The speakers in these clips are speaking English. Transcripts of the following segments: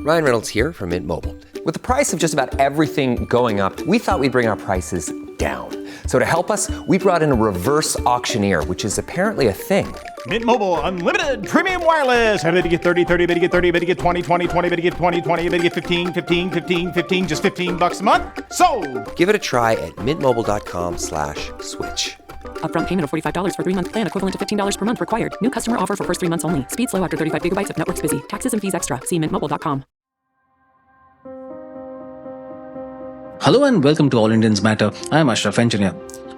Ryan Reynolds here from Mint Mobile. With the price of just about everything going up, we thought we'd bring our prices down. So to help us, we brought in a reverse auctioneer, which is apparently a thing. Mint Mobile Unlimited Premium Wireless. How to get 30, 30, bit to get 30, bit to get 20, 20, 20, bit to get 20, 20, bit to get 15, 15, 15, 15, just $15 a month? Sold! Give it a try at mintmobile.com/switch. Upfront payment of $45 for 3-month plan, equivalent to $15 per month required. New customer offer for first 3 months only. Speed slow after 35 gigabytes if network's busy. Taxes and fees extra. See mintmobile.com. Hello and welcome to All Indians Matter. I am Ashraf Engineer.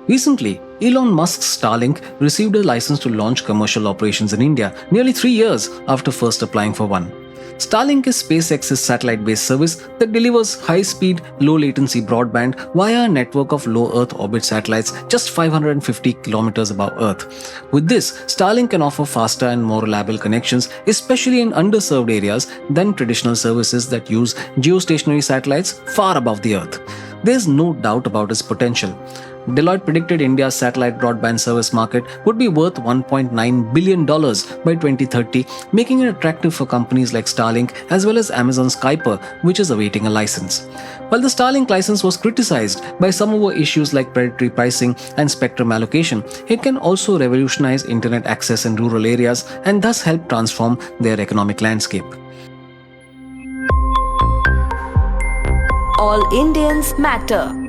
Recently, Elon Musk's Starlink received a license to launch commercial operations in India nearly 3 years after first applying for one. Starlink is SpaceX's satellite-based service that delivers high-speed, low-latency broadband via a network of low Earth orbit satellites just 550 kilometers above Earth. With this, Starlink can offer faster and more reliable connections, especially in underserved areas, than traditional services that use geostationary satellites far above the Earth. There's no doubt about its potential. Deloitte predicted India's satellite broadband service market would be worth $1.9 billion by 2030, making it attractive for companies like Starlink as well as Amazon's Kuiper, which is awaiting a license. While the Starlink license was criticized by some over issues like predatory pricing and spectrum allocation, it can also revolutionize internet access in rural areas and thus help transform their economic landscape. All Indians Matter.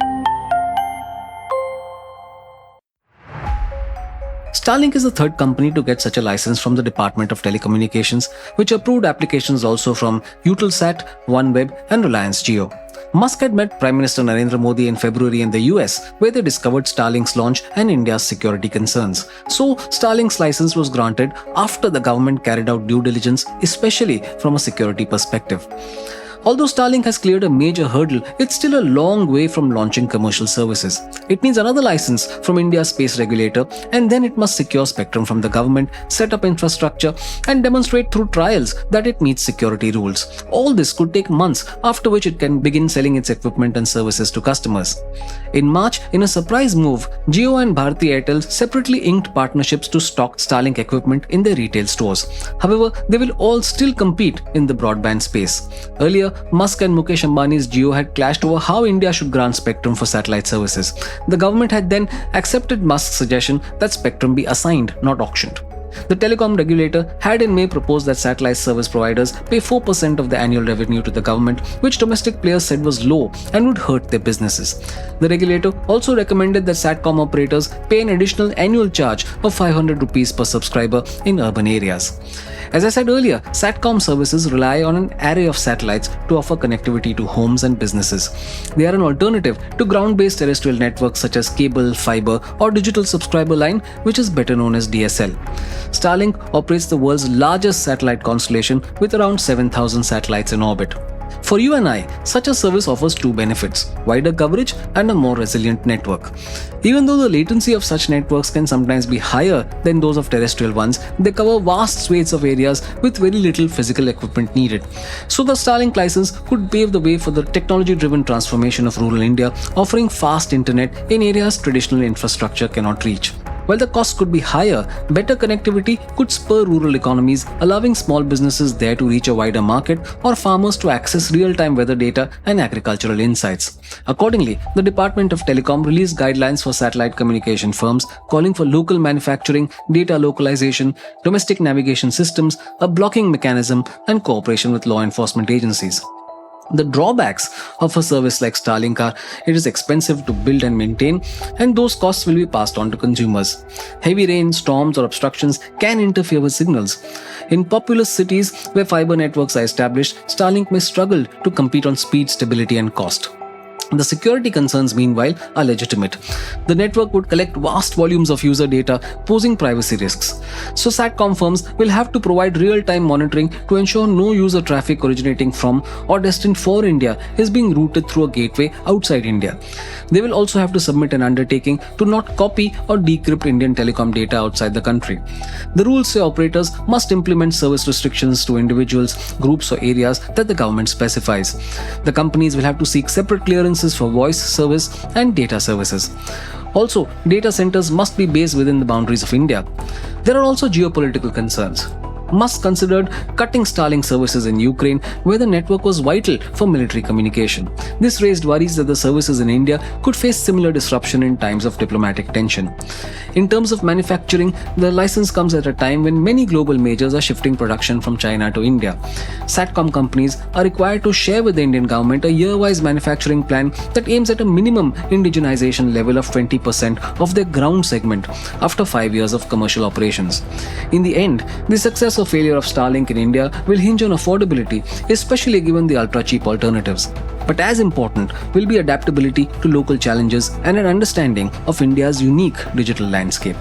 Starlink is the third company to get such a license from the Department of Telecommunications, which approved applications also from Eutelsat, OneWeb and Reliance Jio. Musk had met Prime Minister Narendra Modi in February in the US, where they discovered Starlink's launch and India's security concerns. So, Starlink's license was granted after the government carried out due diligence, especially from a security perspective. Although Starlink has cleared a major hurdle, it's still a long way from launching commercial services. It needs another license from India's space regulator, and then it must secure spectrum from the government, set up infrastructure, and demonstrate through trials that it meets security rules. All this could take months, after which it can begin selling its equipment and services to customers. In March, in a surprise move, Jio and Bharti Airtel separately inked partnerships to stock Starlink equipment in their retail stores. However, they will all still compete in the broadband space. Earlier, Musk and Mukesh Ambani's Jio had clashed over how India should grant spectrum for satellite services. The government had then accepted Musk's suggestion that spectrum be assigned, not auctioned. The telecom regulator had in May proposed that satellite service providers pay 4% of the annual revenue to the government, which domestic players said was low and would hurt their businesses. The regulator also recommended that satcom operators pay an additional annual charge of 500 rupees per subscriber in urban areas. As I said earlier, satcom services rely on an array of satellites to offer connectivity to homes and businesses. They are an alternative to ground-based terrestrial networks such as cable, fiber, or digital subscriber line, which is better known as DSL. Starlink operates the world's largest satellite constellation with around 7,000 satellites in orbit. For you and I, such a service offers two benefits: wider coverage and a more resilient network. Even though the latency of such networks can sometimes be higher than those of terrestrial ones, they cover vast swathes of areas with very little physical equipment needed. So the Starlink license could pave the way for the technology-driven transformation of rural India, offering fast internet in areas traditional infrastructure cannot reach. While the cost could be higher, better connectivity could spur rural economies, allowing small businesses there to reach a wider market or farmers to access real-time weather data and agricultural insights. Accordingly, the Department of Telecom released guidelines for satellite communication firms calling for local manufacturing, data localization, domestic navigation systems, a blocking mechanism, and cooperation with law enforcement agencies. The drawbacks of a service like Starlink are it is expensive to build and maintain, and those costs will be passed on to consumers. Heavy rain, storms, or obstructions can interfere with signals. In populous cities where fiber networks are established, Starlink may struggle to compete on speed, stability, and cost. The security concerns, meanwhile, are legitimate. The network would collect vast volumes of user data, posing privacy risks. So satcom firms will have to provide real-time monitoring to ensure no user traffic originating from or destined for India is being routed through a gateway outside India. They will also have to submit an undertaking to not copy or decrypt Indian telecom data outside the country. The rules say operators must implement service restrictions to individuals, groups, or areas that the government specifies. The companies will have to seek separate clearances for voice service and data services. Also, data centers must be based within the boundaries of India. There are also geopolitical concerns. Musk considered cutting Starlink services in Ukraine, where the network was vital for military communication. This raised worries that the services in India could face similar disruption in times of diplomatic tension. In terms of manufacturing, the license comes at a time when many global majors are shifting production from China to India. Satcom companies are required to share with the Indian government a year-wise manufacturing plan that aims at a minimum indigenization level of 20% of their ground segment after 5 years of commercial operations. In the end, the success or failure of Starlink in India will hinge on affordability, especially given the ultra-cheap alternatives. But as important will be adaptability to local challenges and an understanding of India's unique digital landscape.